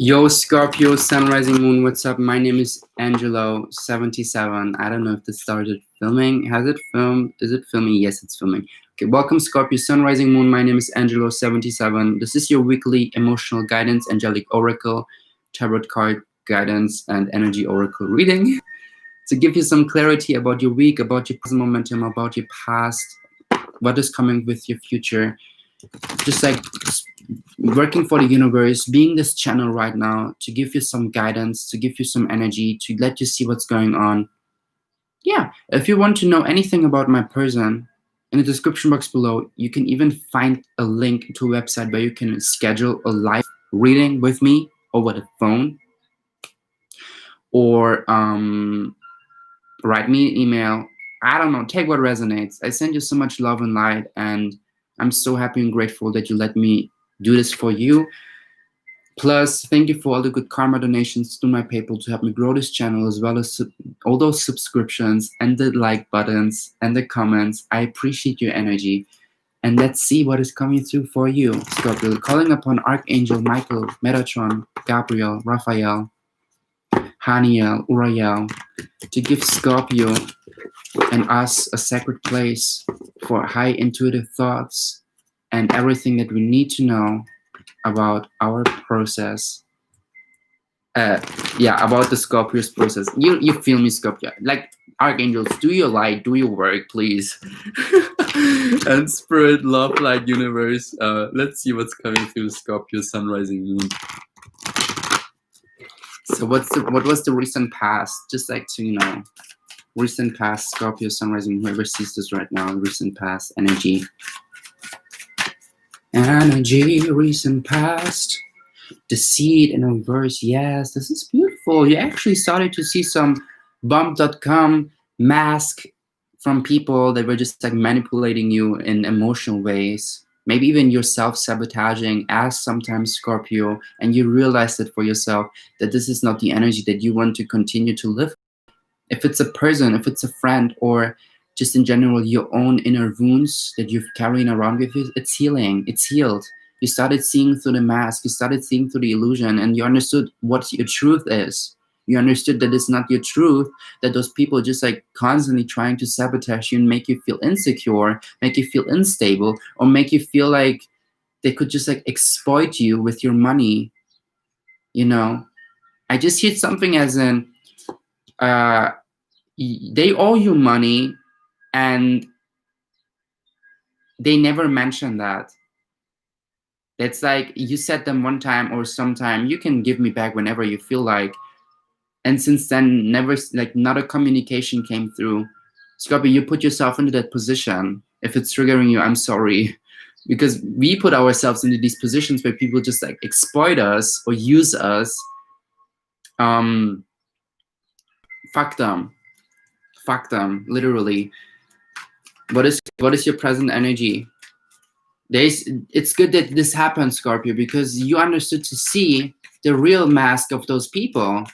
Yo, Scorpio, Sun, Rising Moon, what's up? My name is Angelo, 77. I don't know if this started filming. Has it filmed? Is it filming? Yes, it's filming. Okay, welcome, Scorpio, Sun, Rising Moon. My name is Angelo, 77. This is your weekly emotional guidance, angelic oracle, tarot card guidance, and energy oracle reading to give you some clarity about your week, about your present momentum, about your past, what is coming with your future. Just like working for the universe, being this channel right now to give you some guidance, to give you some energy, to let you see what's going on. Yeah, if you want to know anything about my person, in the description box below, you can even find a link to a website where you can schedule a live reading with me over the phone, or write me an email. I don't know, take what resonates. I send you so much love and light, and I'm so happy and grateful that you let me do this for you. Plus, thank you for all the good karma donations to my PayPal to help me grow this channel, as well as all those subscriptions and the like buttons and the comments. I appreciate your energy. And let's see what is coming through for you, Scorpio. Calling upon Archangel Michael, Metatron, Gabriel, Raphael, Haniel, Uriel, to give Scorpio and us a sacred place for high intuitive thoughts and everything that we need to know about our process. About the Scorpio's process. You feel me, Scorpio? Like, archangels, do your light, do your work, please. And spirit, love, light, universe. Let's see what's coming through Scorpio, Sun, Rising, Moon. So what was the recent past? Just like to recent past, Scorpio, Sun, Rising, whoever sees this right now, recent past energy. Energy, recent past, the seed in reverse. Yes, this is beautiful. You actually started to see some bump.com mask from people that were just like manipulating you in emotional ways. Maybe even you're self-sabotaging as sometimes, Scorpio, and you realize it for yourself that this is not the energy that you want to continue to live. If it's a person, if it's a friend, or just in general, your own inner wounds that you've carrying around with you, it's healing, it's healed. You started seeing through the mask, you started seeing through the illusion, and you understood what your truth is. You understood that it's not your truth, that those people just like constantly trying to sabotage you and make you feel insecure, make you feel unstable, or make you feel like they could just like exploit you with your money. I just heard something as in, they owe you money, and they never mention that. It's like you said them one time or sometime, you can give me back whenever you feel like. And since then, never, like, not a communication came through. Scorpio, you put yourself into that position. If it's triggering you, I'm sorry. Because we put ourselves into these positions where people just like exploit us or use us. Fuck them. Fuck them, literally. What is your present energy? It's good that this happened, Scorpio, because you understood to see the real mask of those people,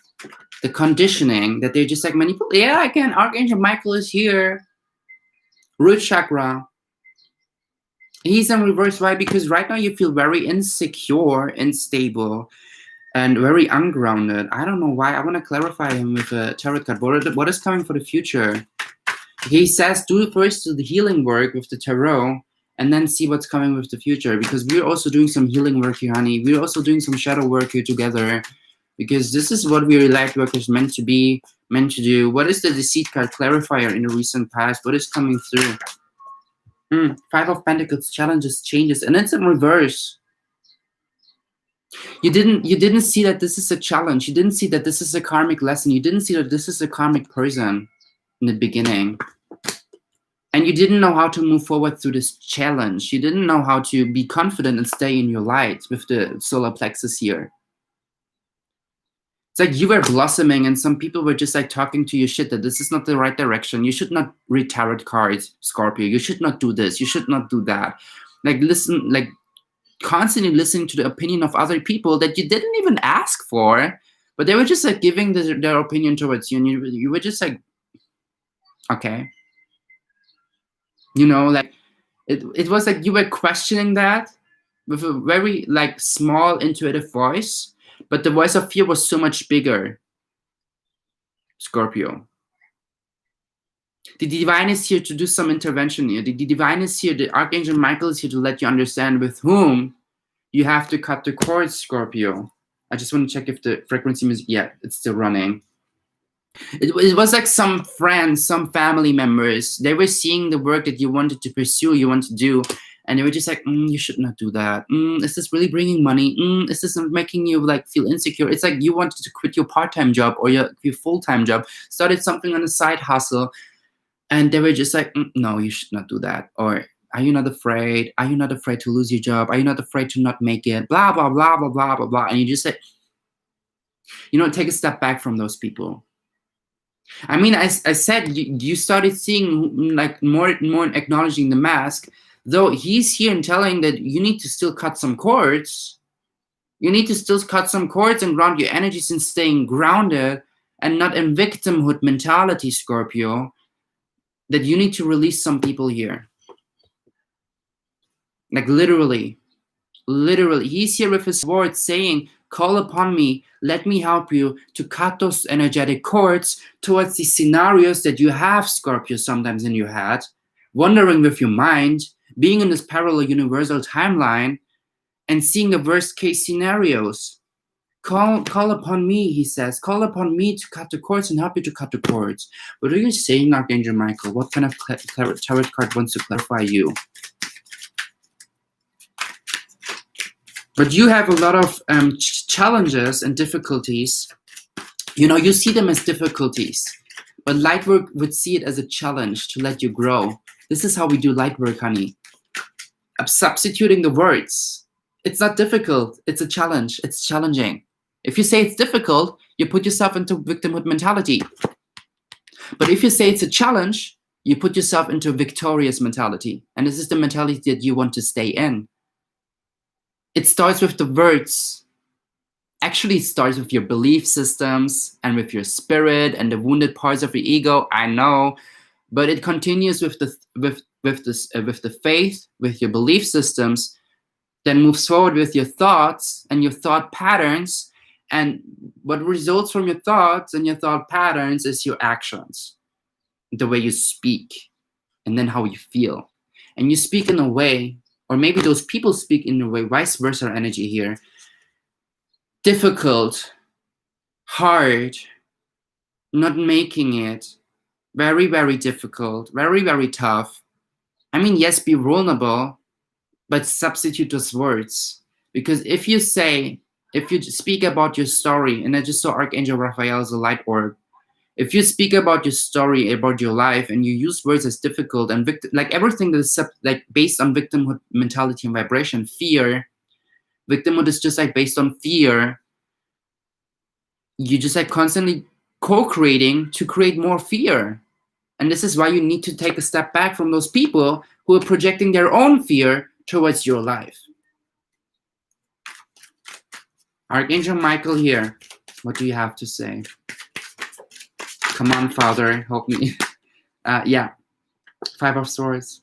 the conditioning that they're just like manipulate. Yeah, again, Archangel Michael is here. Root chakra. He's in reverse. Why? Because right now you feel very insecure, unstable, and very ungrounded. I don't know why. I want to clarify him with a tarot card. What is coming for the future? He says do first the healing work with the tarot, and then see what's coming with the future, because we're also doing some healing work here, honey. We're also doing some shadow work here together, because this is what we light workers meant to be, meant to do. What is the deceit card clarifier in the recent past? What is coming through? Five of Pentacles, challenges, changes, and it's in reverse. You didn't see that this is a challenge. You didn't see that this is a karmic lesson. You didn't see that this is a karmic person in the beginning. And you didn't know how to move forward through this challenge. You didn't know how to be confident and stay in your light with the solar plexus here. It's like you were blossoming and some people were just like talking to you shit that this is not the right direction. You should not read tarot cards, Scorpio. You should not do this. You should not do that. Like, listen, like constantly listening to the opinion of other people that you didn't even ask for, but they were just like giving their opinion towards you, and you were just like, okay. Like it was like you were questioning that with a very like small intuitive voice, But the voice of fear was so much bigger, Scorpio. The divine is here to do some intervention here. The divine is here, the Archangel Michael is here to let you understand with whom you have to cut the cords, Scorpio. I just want to check if the frequency music, yeah, it's still running. It was like some friends, some family members, they were seeing the work that you wanted to pursue, you want to do, and they were just like, you should not do that. Is this really bringing money? Is this making you like feel insecure? It's like you wanted to quit your part-time job or your full-time job, started something on a side hustle, and they were just like, no, you should not do that. Or are you not afraid? Are you not afraid to lose your job? Are you not afraid to not make it? Blah, blah, blah, blah, blah, blah, blah. And you just say, take a step back from those people. I mean, I said you started seeing like more acknowledging the mask, though he's here and telling that you need to still cut some cords. You need to still cut some cords and ground your energies in staying grounded and not in victimhood mentality, Scorpio, that you need to release some people here. Like literally, he's here with his words saying, call upon me, let me help you to cut those energetic cords towards the scenarios that you have, Scorpio, sometimes in your head, wandering with your mind, being in this parallel universal timeline, and seeing the worst case scenarios. Call upon me, he says. Call upon me to cut the cords and help you to cut the cords. What are you saying, Archangel Michael? What kind of tarot card wants to clarify you? But you have a lot of challenges and difficulties. You see them as difficulties. But Lightwork would see it as a challenge to let you grow. This is how we do Lightwork, honey. Substituting the words. It's not difficult. It's a challenge. It's challenging. If you say it's difficult, you put yourself into victimhood mentality. But if you say it's a challenge, you put yourself into a victorious mentality. And this is the mentality that you want to stay in. It starts with the words. Actually, it starts with your belief systems and with your spirit and the wounded parts of your ego. I know, but it continues with the faith, with your belief systems, then moves forward with your thoughts and your thought patterns. And what results from your thoughts and your thought patterns is your actions, the way you speak, and then how you feel. And you speak in a way, or maybe those people speak in a way, vice versa energy here. Difficult, hard, not making it, very, very difficult, very, very tough. I mean, yes, be vulnerable, but substitute those words. Because if you speak about your story, and I just saw Archangel Raphael as a light orb, if you speak about your story, about your life, and you use words as difficult and like everything that is based on victimhood mentality and vibration, fear, victimhood is just like based on fear. You just like constantly co-creating to create more fear. And this is why you need to take a step back from those people who are projecting their own fear towards your life. Archangel Michael here. What do you have to say? Come on, Father, help me. Yeah, 5 of Swords.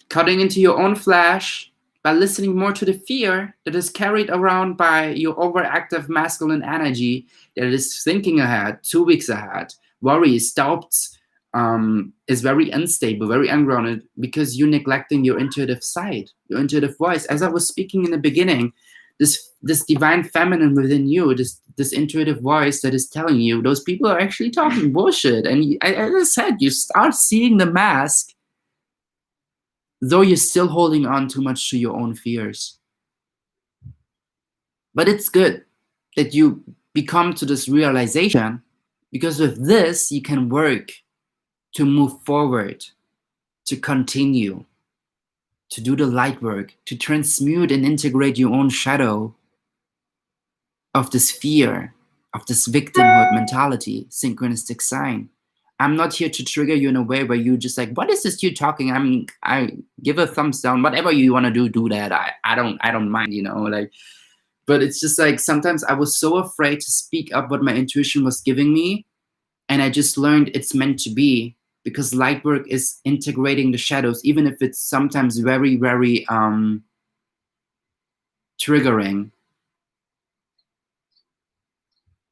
Cutting into your own flesh by listening more to the fear that is carried around by your overactive masculine energy that is thinking ahead, 2 weeks ahead, worries, doubts, is very unstable, very ungrounded, because you're neglecting your intuitive side, your intuitive voice. As I was speaking in the beginning, this divine feminine within you, this intuitive voice that is telling you those people are actually talking bullshit. And as I said, you start seeing the mask, though you're still holding on too much to your own fears. But it's good that you become to this realization, because with this, you can work to move forward, to continue, to do the light work, to transmute and integrate your own shadow of this fear, of this victimhood mentality, synchronistic sign. I'm not here to trigger you in a way where you just like, what is this you talking? I give a thumbs down, whatever you want to do that. I don't mind, but it's just like, sometimes I was so afraid to speak up what my intuition was giving me. And I just learned it's meant to be, because light work is integrating the shadows, even if it's sometimes very, very triggering.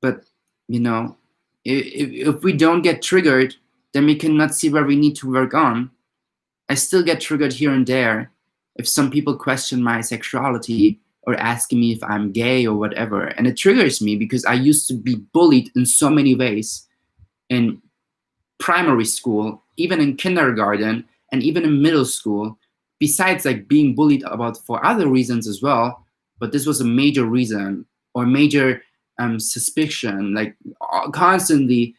But you know, if we don't get triggered, then we cannot see where we need to work on. I still get triggered here and there if some people question my sexuality or asking me if I'm gay or whatever. And it triggers me because I used to be bullied in so many ways in primary school, even in kindergarten, and even in middle school, besides like being bullied about for other reasons as well. But this was a major reason or major suspicion, like constantly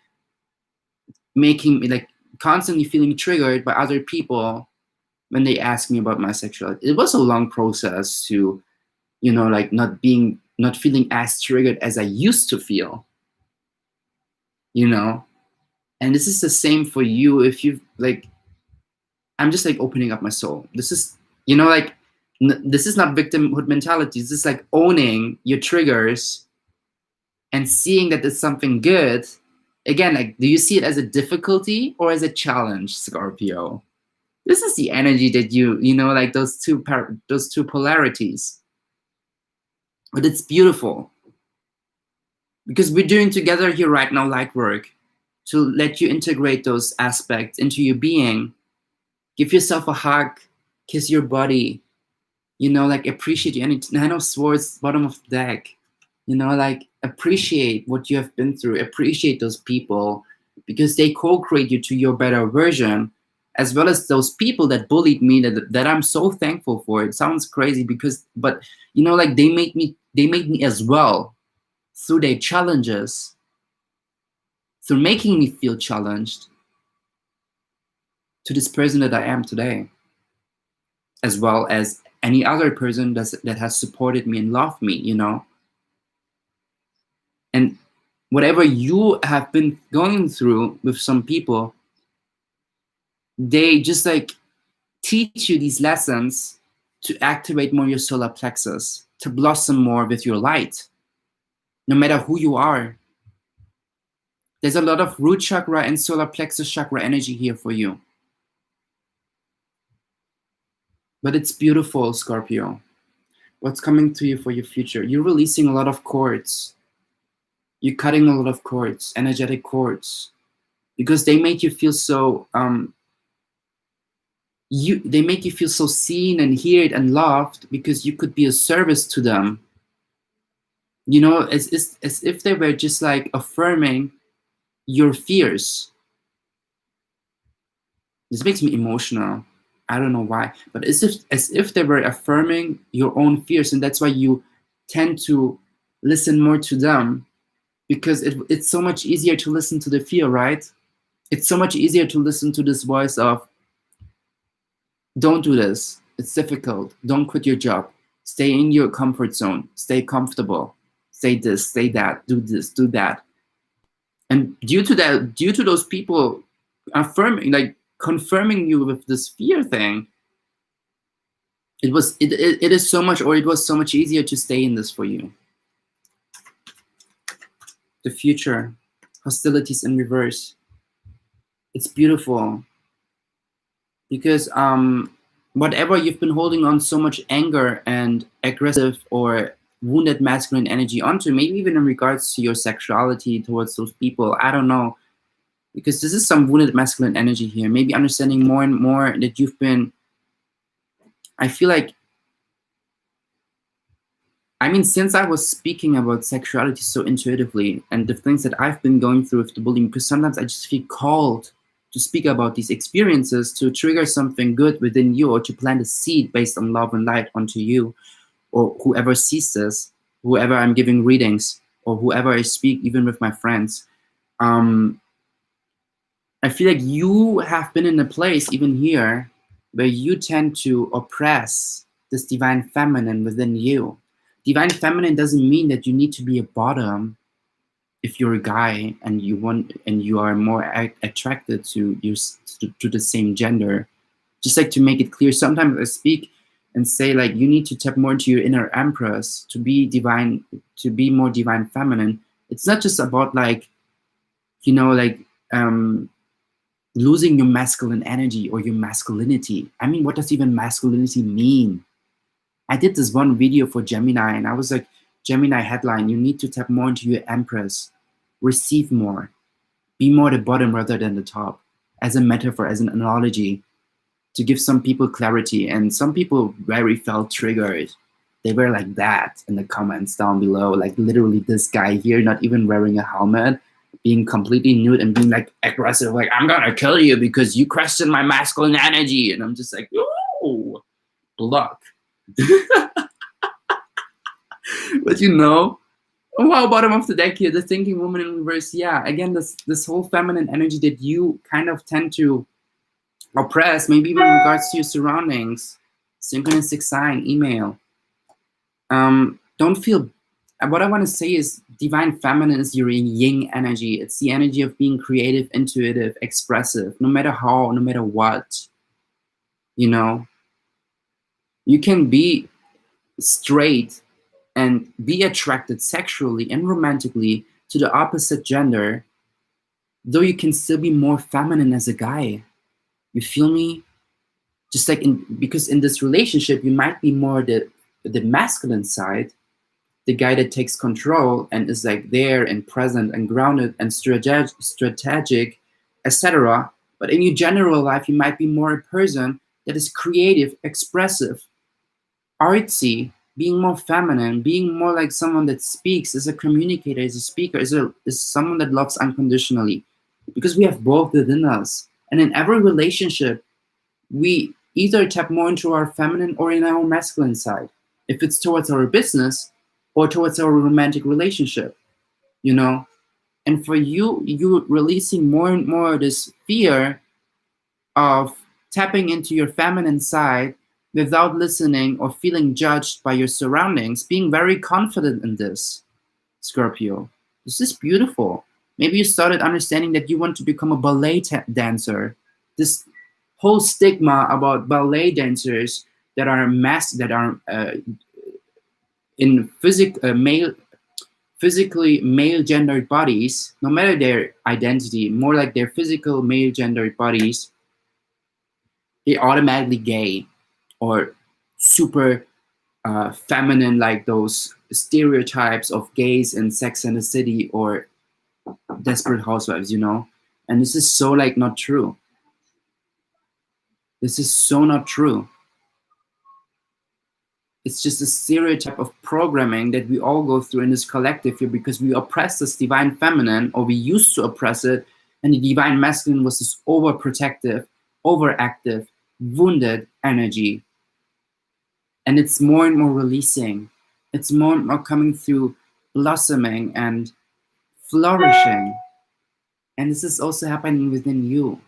making me like constantly feeling triggered by other people when they ask me about my sexuality. It was a long process to, you know, like not feeling as triggered as I used to feel, you know. And this is the same for you. If you like, I'm just like opening up my soul. This is, you know, like this is not victimhood mentality. This is like owning your triggers and seeing that it's something good. Again, like, do you see it as a difficulty or as a challenge, Scorpio? This is the energy that you know, like those two polarities. But it's beautiful because we're doing together here right now light work to let you integrate those aspects into your being. Give yourself a hug, kiss your body, you know, like appreciate your energy. Nine of Swords, bottom of the deck, you know, like appreciate what you have been through, appreciate those people because they co-create you to your better version, as well as those people that bullied me that I'm so thankful for. It sounds crazy but you know, like they made me as well through their challenges, through making me feel challenged to this person that I am today, as well as any other person that has supported me and loved me, you know. And whatever you have been going through with some people, they just like teach you these lessons to activate more your solar plexus, to blossom more with your light, no matter who you are. There's a lot of root chakra and solar plexus chakra energy here for you. But it's beautiful, Scorpio. What's coming to you for your future? You're releasing a lot of cords. You're cutting a lot of cords, energetic cords, because they make you feel so they make you feel so seen and heard and loved because you could be a service to them. You know, as if they were just like affirming your fears. This makes me emotional. I don't know why, but as if they were affirming your own fears, and that's why you tend to listen more to them, because it's so much easier to listen to the fear, right? It's so much easier to listen to this voice of, don't do this, it's difficult, don't quit your job, stay in your comfort zone, stay comfortable, say this, say that, do this, do that. And due to those people affirming, like confirming you with this fear thing, it was so much easier to stay in this for you. The future, hostilities in reverse. It's beautiful because whatever you've been holding on so much anger and aggressive or wounded masculine energy onto, maybe even in regards to your sexuality towards those people, I don't know, because this is some wounded masculine energy here. Maybe understanding more and more that you've been, I feel like, I mean, since I was speaking about sexuality so intuitively and the things that I've been going through with the bullying, because sometimes I just feel called to speak about these experiences to trigger something good within you, or to plant a seed based on love and light onto you, or whoever sees this, whoever I'm giving readings, or whoever I speak, even with my friends. I feel like you have been in a place, even here, where you tend to oppress this divine feminine within you. Divine feminine doesn't mean that you need to be a bottom if you're a guy and you are more attracted to the same gender. Just like to make it clear, sometimes I speak and say like you need to tap more into your inner empress to be divine, to be more divine feminine. It's not just about like, you know, like losing your masculine energy or your masculinity. I mean, what does even masculinity mean? I did this one video for Gemini and I was like, Gemini headline, you need to tap more into your Empress. Receive more. Be more the bottom rather than the top. As a metaphor, as an analogy, to give some people clarity. And some people very felt triggered. They were like that in the comments down below. Like literally this guy here, not even wearing a helmet, being completely nude and being like aggressive, like, I'm gonna kill you because you question my masculine energy. And I'm just like, oh, block. But you know, oh, wow, bottom of the deck here, the thinking woman in reverse. Yeah, again, this whole feminine energy that you kind of tend to oppress, maybe even in regards to your surroundings. Synchronistic sign, email. Don't feel, what I want to say is divine feminine is your yin energy. It's the energy of being creative, intuitive, expressive, no matter how, no matter what. You know, you can be straight and be attracted sexually and romantically to the opposite gender, though you can still be more feminine as a guy. You feel me? Just like because in this relationship, you might be more the masculine side, the guy that takes control and is like there and present and grounded and strategic, etc. But in your general life, you might be more a person that is creative, expressive, artsy, being more feminine, being more like someone that speaks, is a communicator, is a speaker, is someone that loves unconditionally. Because we have both within us. And in every relationship, we either tap more into our feminine or in our masculine side. If it's towards our business or towards our romantic relationship, you know? And for you, you're releasing more and more this fear of tapping into your feminine side without listening or feeling judged by your surroundings, being very confident in this, Scorpio. This is beautiful. Maybe you started understanding that you want to become a ballet dancer. This whole stigma about ballet dancers that are in physically male gendered bodies, no matter their identity, more like their physical male gendered bodies, they're automatically gay or super feminine, like those stereotypes of gays in Sex and the City or Desperate Housewives, you know? And this is so like not true. This is so not true. It's just a stereotype of programming that we all go through in this collective here because we oppress this divine feminine, or we used to oppress it, and the divine masculine was this overprotective, overactive, wounded energy. And it's more and more releasing. It's more and more coming through blossoming and flourishing. And this is also happening within you.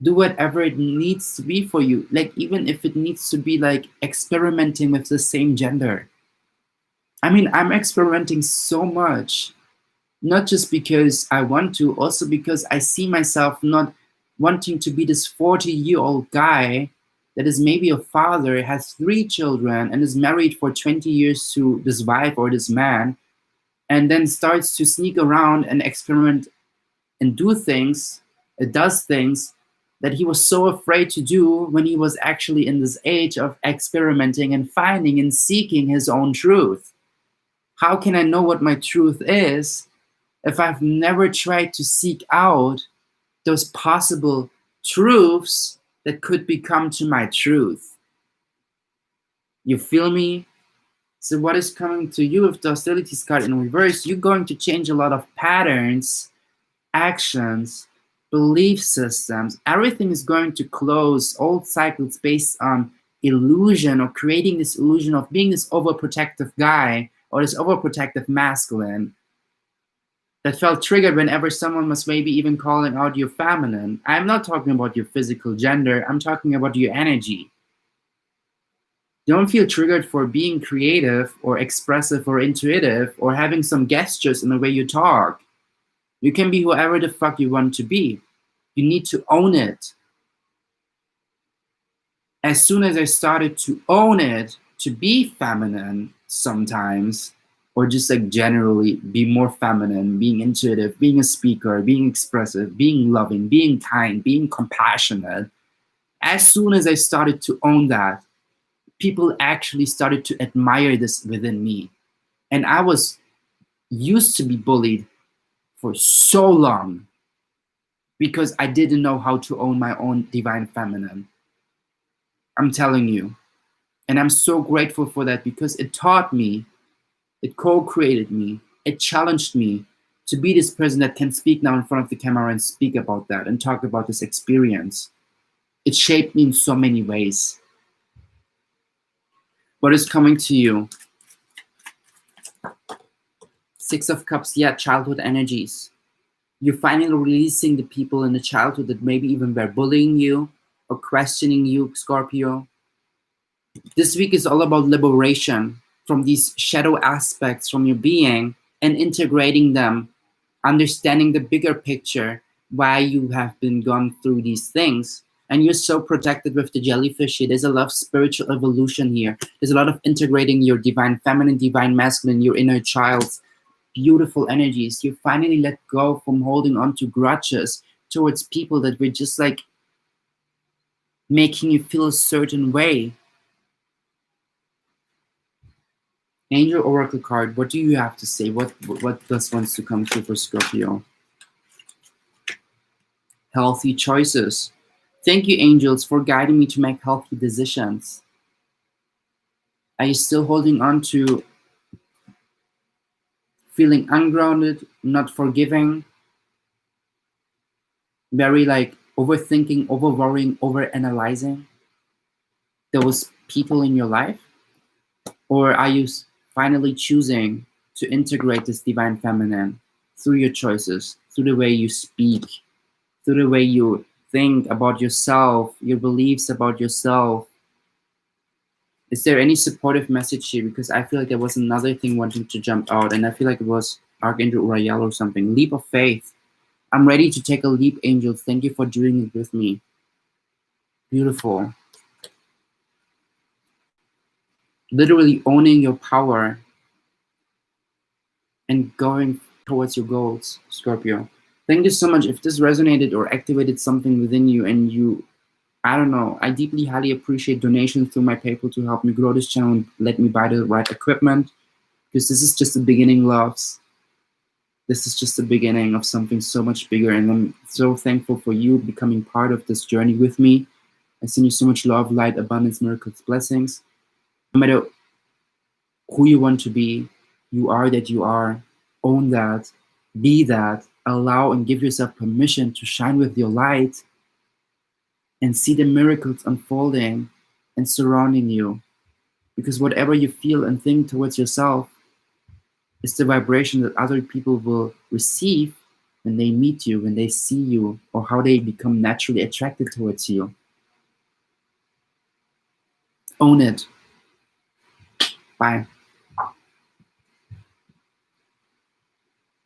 Do whatever it needs to be for you. Like, even if it needs to be like experimenting with the same gender. I mean, I'm experimenting so much, not just because I want to, also because I see myself not wanting to be this 40-year-old guy that is maybe a father, has 3 children, and is married for 20 years to this wife or this man, and then starts to sneak around and experiment and does things that he was so afraid to do when he was actually in this age of experimenting and finding and seeking his own truth. How can I know what my truth is if I've never tried to seek out those possible truths that could become to my truth? You feel me? So what is coming to you with the hostilities card in reverse? You're going to change a lot of patterns, actions, belief systems. Everything is going to close old cycles based on illusion, or creating this illusion of being this overprotective guy or this overprotective masculine that felt triggered whenever someone was maybe even calling out your feminine. I'm not talking about your physical gender. I'm talking about your energy. Don't feel triggered for being creative or expressive or intuitive or having some gestures in the way you talk. You can be whoever the fuck you want to be. You need to own it. As soon as I started to own it, to be feminine sometimes, or just like generally be more feminine, being intuitive, being a speaker, being expressive, being loving, being kind, being compassionate, as soon as I started to own that, people actually started to admire this within me. And I was used to be bullied for so long because I didn't know how to own my own divine feminine. I'm telling you. And I'm so grateful for that because it taught me, it co-created me, it challenged me to be this person that can speak now in front of the camera and speak about that and talk about this experience. It shaped me in so many ways. What is coming to you? Six of Cups, yeah, childhood energies. You're finally releasing the people in the childhood that maybe even were bullying you or questioning you, Scorpio. This week is all about liberation from these shadow aspects from your being and integrating them, understanding the bigger picture, why you have been gone through these things. And you're so protected with the jellyfish here. There's a lot of spiritual evolution here. There's a lot of integrating your divine feminine, divine masculine, your inner child's beautiful energies. You finally let go from holding on to grudges towards people that were just like making you feel a certain way. Angel Oracle card, what do you have to say? What does wants to come through for Scorpio? Healthy choices. Thank you, angels, for guiding me to make healthy decisions. Are you still holding on to feeling ungrounded, not forgiving, very like overthinking, over worrying, over analyzing those people in your life? Or are you finally choosing to integrate this divine feminine through your choices, through the way you speak, through the way you think about yourself, your beliefs about yourself? Is there any supportive message here? Because I feel like there was another thing wanting to jump out, and I feel like it was Archangel Uriel or something. Leap of faith. I'm ready to take a leap, angels. Thank you for doing it with me. Beautiful. Literally owning your power and going towards your goals, Scorpio. Thank you so much. If this resonated or activated something within you and you, I don't know, I deeply, highly appreciate donations through my PayPal to help me grow this channel and let me buy the right equipment, because this is just the beginning, loves. This is just the beginning of something so much bigger, and I'm so thankful for you becoming part of this journey with me. I send you so much love, light, abundance, miracles, blessings. No matter who you want to be, you are that you are. Own that, be that, allow and give yourself permission to shine with your light and see the miracles unfolding and surrounding you. Because whatever you feel and think towards yourself is the vibration that other people will receive when they meet you, when they see you, or how they become naturally attracted towards you. Own it. Bye.